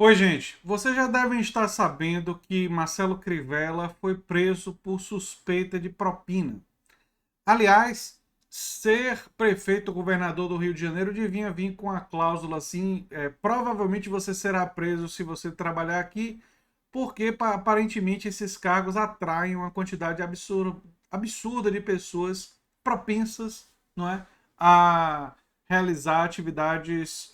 Oi, gente. Vocês já devem estar sabendo que Marcelo Crivella foi preso por suspeita de propina. Aliás, ser prefeito ou governador do Rio de Janeiro devia vir com a cláusula assim: provavelmente você será preso se você trabalhar aqui, porque aparentemente esses cargos atraem uma quantidade absurda de pessoas propensas, não é, a realizar atividades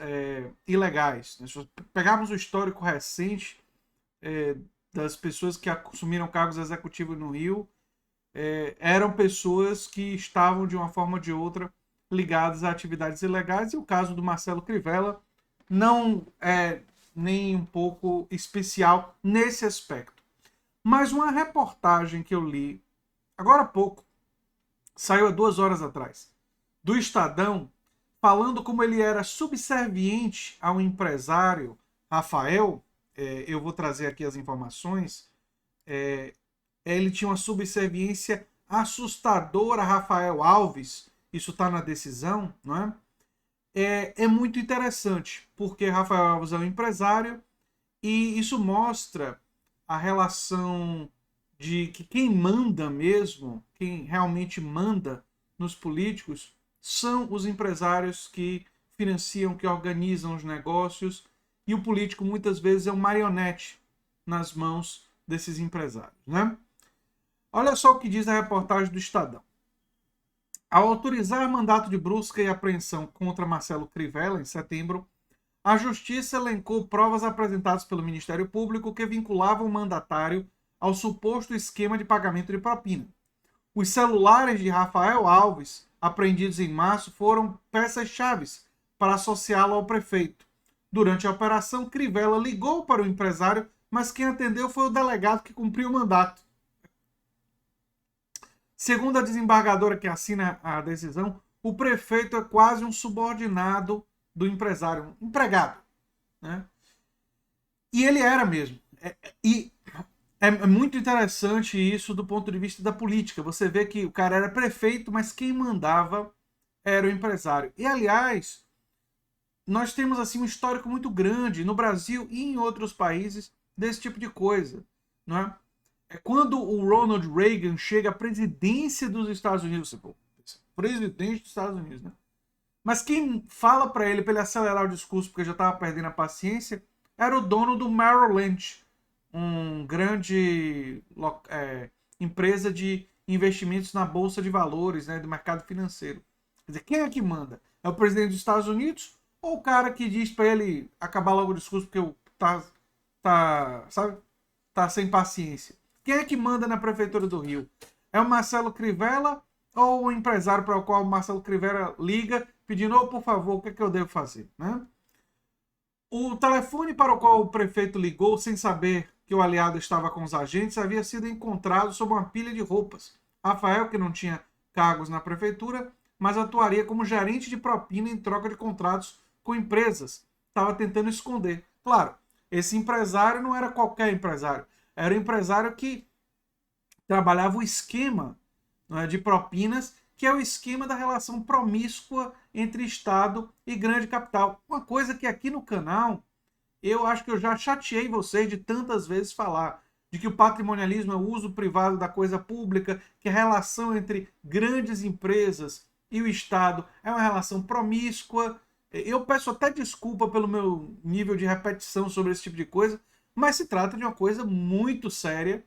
ilegais. Se pegarmos o histórico recente é, das pessoas que assumiram cargos executivos no Rio, eram pessoas que estavam de uma forma ou de outra ligadas a atividades ilegais, e o caso do Marcelo Crivella não é nem um pouco especial nesse aspecto. Mas uma reportagem que eu li agora há pouco, saiu há 2 horas atrás, do Estadão, falando como ele era subserviente ao empresário Rafael. Eu vou trazer aqui as informações. Ele tinha uma subserviência assustadora a Rafael Alves. Isso está na decisão, não é? É muito interessante, porque Rafael Alves é um empresário e isso mostra a relação de que quem manda mesmo, quem realmente manda nos políticos, são os empresários que financiam, que organizam os negócios, e o político muitas vezes é um marionete nas mãos desses empresários, né? Olha só o que diz a reportagem do Estadão. Ao autorizar mandato de busca e apreensão contra Marcelo Crivella em setembro, a Justiça elencou provas apresentadas pelo Ministério Público que vinculavam o mandatário ao suposto esquema de pagamento de propina. Os celulares de Rafael Alves, apreendidos em março, foram peças-chave para associá-lo ao prefeito. Durante a operação, Crivella ligou para o empresário, mas quem atendeu foi o delegado que cumpriu o mandato. Segundo a desembargadora que assina a decisão, o prefeito é quase um subordinado do empresário, um empregado, né? E ele era mesmo. E é muito interessante isso do ponto de vista da política. Você vê que o cara era prefeito, mas quem mandava era o empresário. E, aliás, nós temos assim um histórico muito grande no Brasil e em outros países desse tipo de coisa, não é? Quando o Ronald Reagan chega à presidência dos Estados Unidos, você, pô, presidente dos Estados Unidos, né? Mas quem fala para ele acelerar o discurso, porque já estava perdendo a paciência, era o dono do Merrill Lynch, um grande empresa de investimentos na bolsa de valores, né, do mercado financeiro. Quer dizer, quem é que manda? É o presidente dos Estados Unidos ou o cara que diz para ele acabar logo o discurso porque sabe, tá sem paciência? Quem é que manda na prefeitura do Rio? É o Marcelo Crivella ou o empresário para o qual o Marcelo Crivella liga pedindo, oh, por favor, o que, é que eu devo fazer, né? O telefone para o qual o prefeito ligou sem saber que o aliado estava com os agentes havia sido encontrado sob uma pilha de roupas. Rafael, que não tinha cargos na prefeitura, mas atuaria como gerente de propina em troca de contratos com empresas, estava tentando esconder. Claro, esse empresário não era qualquer empresário, era um empresário que trabalhava o esquema, não é, de propinas, que é o esquema da relação promíscua entre Estado e grande capital. Uma coisa que aqui no canal eu acho que eu já chateei vocês de tantas vezes falar de que o patrimonialismo é o uso privado da coisa pública, que a relação entre grandes empresas e o Estado é uma relação promíscua. Eu peço até desculpa pelo meu nível de repetição sobre esse tipo de coisa, mas se trata de uma coisa muito séria,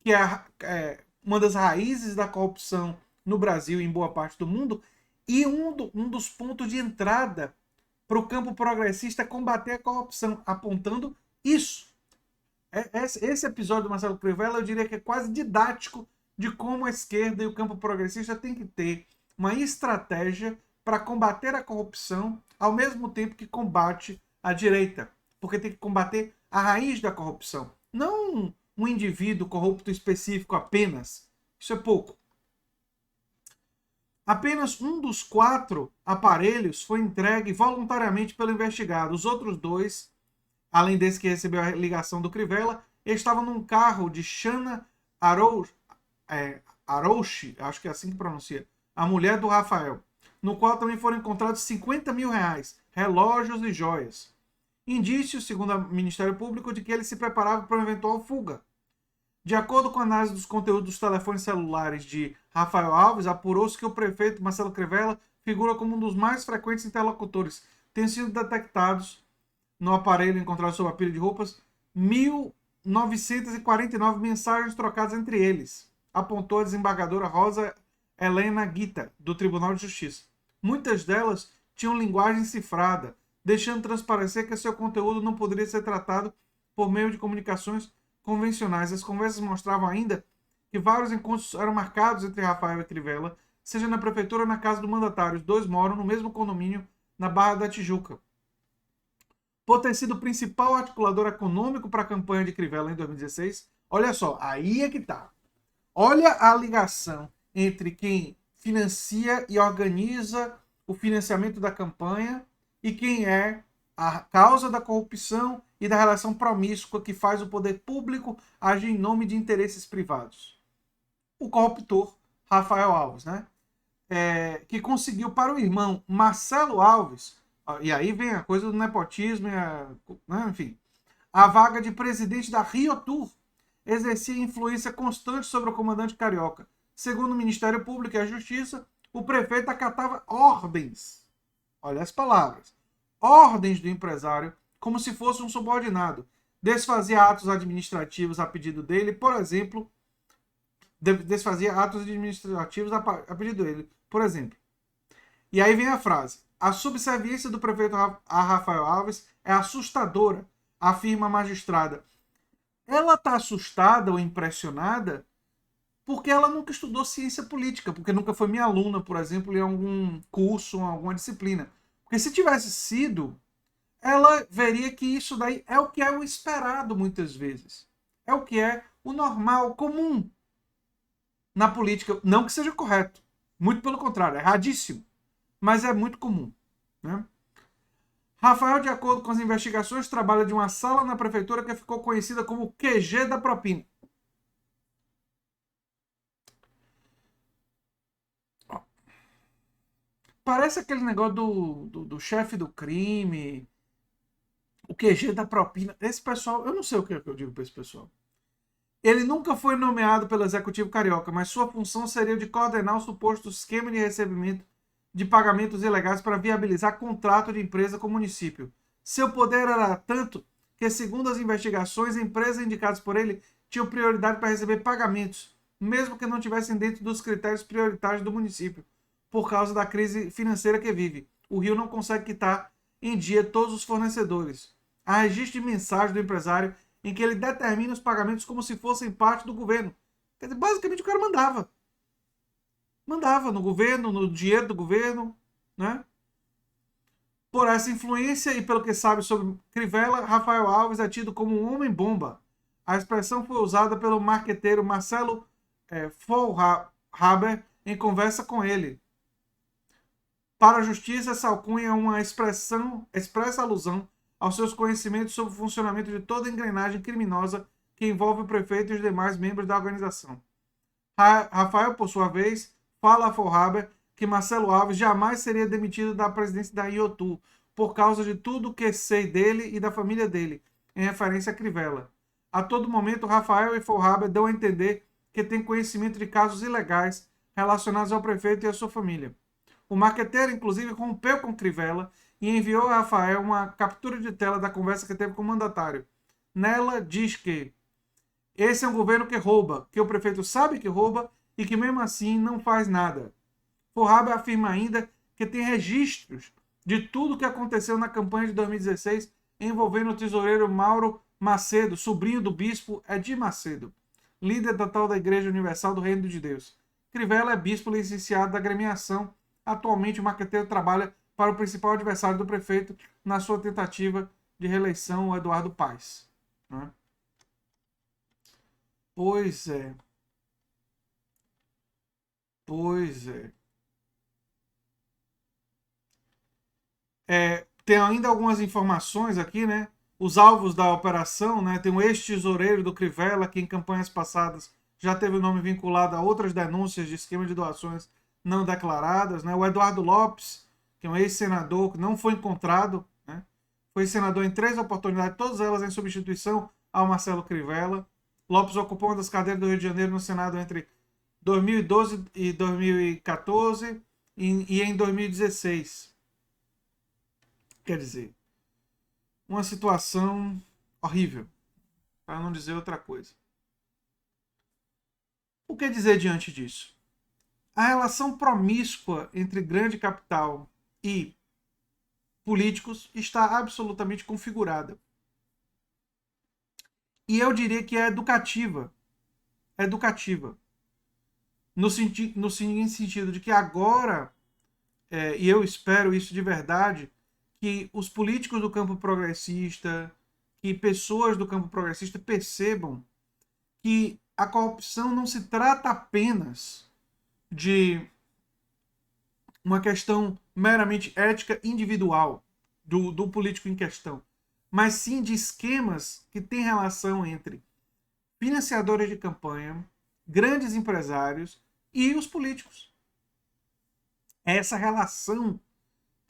que é uma das raízes da corrupção no Brasil e em boa parte do mundo, e um dos pontos de entrada para o campo progressista é combater a corrupção, apontando isso. Esse episódio do Marcelo Crivella eu diria que é quase didático de como a esquerda e o campo progressista tem que ter uma estratégia para combater a corrupção ao mesmo tempo que combate a direita. Porque tem que combater a raiz da corrupção, não um indivíduo corrupto específico apenas. Isso é pouco. Apenas um dos 4 aparelhos foi entregue voluntariamente pelo investigado. Os outros 2, além desse que recebeu a ligação do Crivella, estavam num carro de Shana Arouche, acho que é assim que pronuncia, a mulher do Rafael, no qual também foram encontrados R$ 50 mil, relógios e joias. indícios, segundo o Ministério Público, de que ele se preparava para uma eventual fuga. De acordo com a análise dos conteúdos dos telefones celulares de Rafael Alves, apurou-se que o prefeito Marcelo Crivella figura como um dos mais frequentes interlocutores, tendo sido detectados no aparelho encontrado sob a pilha de roupas 1.949 mensagens trocadas entre eles, apontou a desembargadora Rosa Helena Guita, do Tribunal de Justiça. Muitas delas tinham linguagem cifrada, deixando transparecer que seu conteúdo não poderia ser tratado por meio de comunicações convencionais. As conversas mostravam ainda que vários encontros eram marcados entre Rafael e Crivella, seja na prefeitura ou na casa do mandatário. Os dois moram no mesmo condomínio na Barra da Tijuca. Por ter sido o principal articulador econômico para a campanha de Crivella em 2016, olha só, aí é que tá. Olha a ligação entre quem financia e organiza o financiamento da campanha e quem é a causa da corrupção e da relação promíscua que faz o poder público agir em nome de interesses privados. O corruptor Rafael Alves, né? Que conseguiu para o irmão Marcelo Alves, e aí vem a coisa do nepotismo, né, enfim, a vaga de presidente da Rio Tour, exercia influência constante sobre o comandante carioca. Segundo o Ministério Público e a Justiça, o prefeito acatava ordens, olha as palavras, ordens do empresário como se fosse um subordinado. Desfazia atos administrativos a pedido dele, por exemplo, desfazia atos administrativos a pedido dele, por exemplo. E aí vem a frase: a subserviência do prefeito a Rafael Alves é assustadora, afirma a magistrada. Ela está assustada ou impressionada porque ela nunca estudou ciência política, porque nunca foi minha aluna, por exemplo, em algum curso, em alguma disciplina. Porque se tivesse sido, ela veria que isso daí é o que é o esperado muitas vezes. É o que é o normal, comum na política. Não que seja correto. Muito pelo contrário, é erradíssimo. Mas é muito comum. Né? Rafael, de acordo com as investigações, trabalha de uma sala na prefeitura que ficou conhecida como QG da propina. Parece aquele negócio do chefe do crime, o QG da propina. Esse pessoal, eu não sei o que eu digo para esse pessoal. Ele nunca foi nomeado pelo Executivo Carioca, mas sua função seria de coordenar o suposto esquema de recebimento de pagamentos ilegais para viabilizar contrato de empresa com o município. Seu poder era tanto que, segundo as investigações, empresas indicadas por ele tinham prioridade para receber pagamentos, mesmo que não estivessem dentro dos critérios prioritários do município, por causa da crise financeira que vive. O Rio não consegue quitar em dia todos os fornecedores. Há registro de mensagem do empresário em que ele determina os pagamentos como se fossem parte do governo. Quer dizer, basicamente o cara mandava. Mandava no governo, no dinheiro do governo, né? Por essa influência e pelo que sabe sobre Crivella, Rafael Alves é tido como um homem-bomba. A expressão foi usada pelo marqueteiro Marcelo Faulhaber em conversa com ele. Para a justiça, essa alcunha é uma expressa alusão aos seus conhecimentos sobre o funcionamento de toda a engrenagem criminosa que envolve o prefeito e os demais membros da organização. Rafael, por sua vez, fala a Faulhaber que Marcelo Alves jamais seria demitido da presidência da IOTU por causa de tudo que sei dele e da família dele, em referência a Crivella. A todo momento, Rafael e Faulhaber dão a entender que tem conhecimento de casos ilegais relacionados ao prefeito e à sua família. O marqueteiro, inclusive, rompeu com Crivella e enviou a Rafael uma captura de tela da conversa que teve com o mandatário. Nela diz que esse é um governo que rouba, que o prefeito sabe que rouba e que mesmo assim não faz nada. Faulhaber afirma ainda que tem registros de tudo o que aconteceu na campanha de 2016 envolvendo o tesoureiro Mauro Macedo, sobrinho do bispo Edir Macedo, líder da tal da Igreja Universal do Reino de Deus. Crivella é bispo licenciado da agremiação. Atualmente, o marqueteiro trabalha para o principal adversário do prefeito na sua tentativa de reeleição, o Eduardo Paes. Né? Pois é. Pois é. Tem ainda algumas informações aqui, né? Os alvos da operação, né? Tem o ex-tesoureiro do Crivella, que em campanhas passadas já teve o nome vinculado a outras denúncias de esquema de doações não declaradas, né? O Eduardo Lopes, que é um ex-senador que não foi encontrado, né? Foi senador em 3 oportunidades, todas elas em substituição ao Marcelo Crivella. Lopes ocupou uma das cadeiras do Rio de Janeiro no Senado entre 2012 e 2014 e em 2016. Quer dizer, uma situação horrível, para não dizer outra coisa. O que dizer diante disso? A relação promíscua entre grande capital e políticos está absolutamente configurada. E eu diria que é educativa. É educativa. No seguinte sentido de que agora, e eu espero isso de verdade, que os políticos do campo progressista, que pessoas do campo progressista percebam que a corrupção não se trata apenas de uma questão meramente ética individual do político em questão, mas sim de esquemas que têm relação entre financiadores de campanha, grandes empresários e os políticos. É essa relação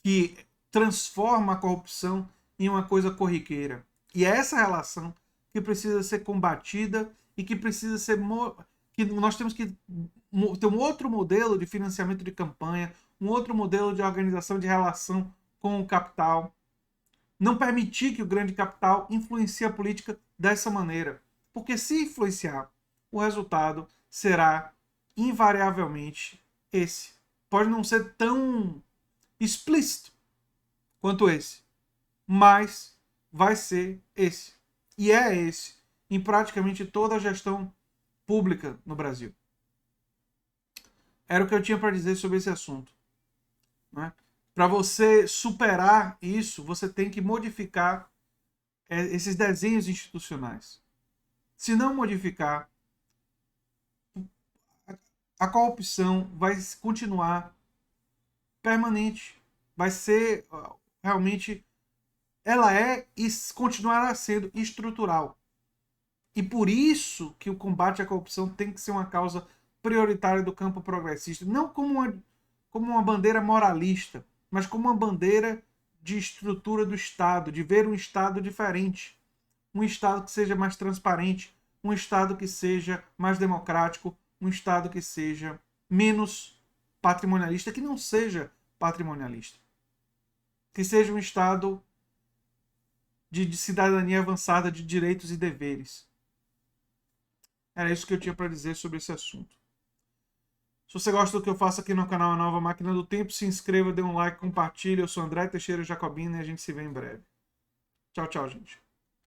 que transforma a corrupção em uma coisa corriqueira. E é essa relação que precisa ser combatida e que precisa ser que nós temos que ter um outro modelo de financiamento de campanha, um outro modelo de organização de relação com o capital. Não permitir que o grande capital influencie a política dessa maneira. Porque se influenciar, o resultado será invariavelmente esse. Pode não ser tão explícito quanto esse, mas vai ser esse. E é esse em praticamente toda a gestão pública no Brasil. Era o que eu tinha para dizer sobre esse assunto. Né? Para você superar isso, você tem que modificar esses desenhos institucionais. Se não modificar, a corrupção vai continuar permanente. Vai ser realmente... Ela é e continuará sendo estrutural. E por isso que o combate à corrupção tem que ser uma causa prioritária do campo progressista. Não como uma bandeira moralista, mas como uma bandeira de estrutura do Estado, de ver um Estado diferente. Um Estado que seja mais transparente, um Estado que seja mais democrático, um Estado que seja menos patrimonialista, que não seja patrimonialista. Que seja um Estado de cidadania avançada, de direitos e deveres. Era isso que eu tinha para dizer sobre esse assunto. Se você gosta do que eu faço aqui no canal A Nova Máquina do Tempo, se inscreva, dê um like, compartilhe. Eu sou André Teixeira Jacobina e a gente se vê em breve. Tchau, tchau, gente.